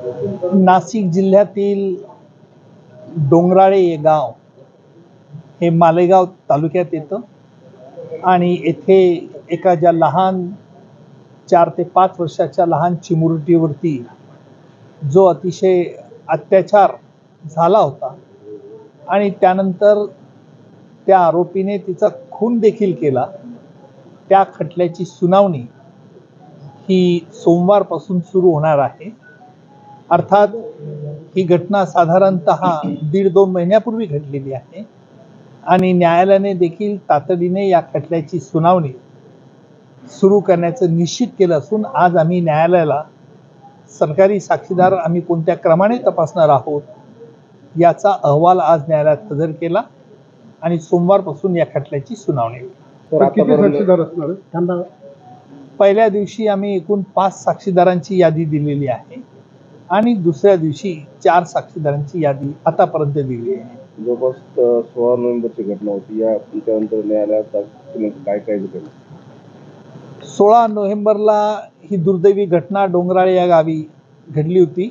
नाशिक जिल्ह्यातील डोंगराळे हे गाव हे मालेगाव तालुक्यात येतं आणि येथे एका ज्या लहान 4 ते 5 वर्षाच्या लहान चिमुरटीवरती जो अतिशय अत्याचार झाला होता आणि त्यानंतर त्या आरोपीने तिचा खून देखील केला, त्या खटल्याची सुनावणी ही सोमवारपासून सुरू होणार आहे। अर्थात ही घटना साधारणतः 1.5-2 महिन्यापूर्वी घडलेली आहे आणि न्यायालयाने देखील तातडीने या खटल्याची सुनावणी सुरू करण्याचं निश्चित केलं असून आज आम्ही न्यायालयाला सरकारी साक्षीदार आम्ही कोणत्या क्रमाने तपासणार आहोत याचा अहवाल आज न्यायालयात हजर केला आणि सोमवारपासून या खटल्याची सुनावणी होईल। पहिल्या दिवशी आम्ही एकूण 5 साक्षीदारांची यादी दिलेली आहे आणि दुसऱ्या दिवशी 4 साक्षीदारांची यादी आतापर्यंत दिली आहे। जवळपास 16 नोव्हेंबरची घटना होती, या त्यानंतर न्यायालयात काय घडलं? 16 नोव्हेंबरला ही दुर्दैवी घटना डोंगराळे या गावी घडली होती।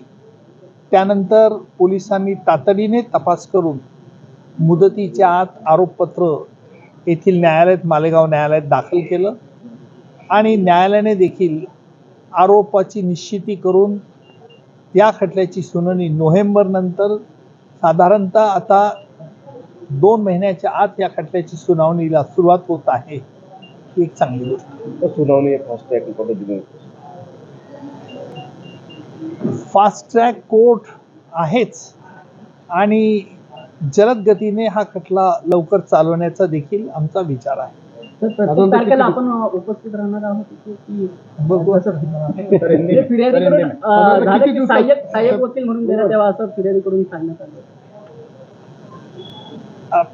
त्यानंतर पोलिसांनी तातडीने तपास करून मुदतीच्या आत आरोपपत्र येथील न्यायालयात मालेगाव न्यायालयात दाखल केलं आणि न्यायालयाने देखील आरोपाची निश्चिती करून या खटल्याची सुनावणी नोव्हेंबर नंतर साधारणतः आता 2 महिन्याच्या आत या खटल्याची सुनावणीला सुरुवात होत आहे। ही एक चांगली गोष्ट। सुनावणी फास्ट ट्रॅक पद्धतीने फास्ट ट्रॅक कोर्ट आहेच आणि जलद गतीने हा खटला लवकर चालवण्याचा देखील आमचा विचार आहे। आपण उपस्थित राहणार आहोत की सहाय्यक वकील म्हणून देण्यात यावा असं फिर्यादीकडून सांगण्यात आलं।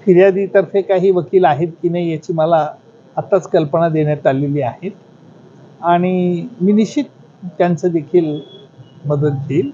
फिर्यादीतर्फे काही वकील आहेत की नाही याची मला आताच कल्पना देण्यात आलेली आहे आणि मी निश्चित त्यांचं देखील मदत घेईल.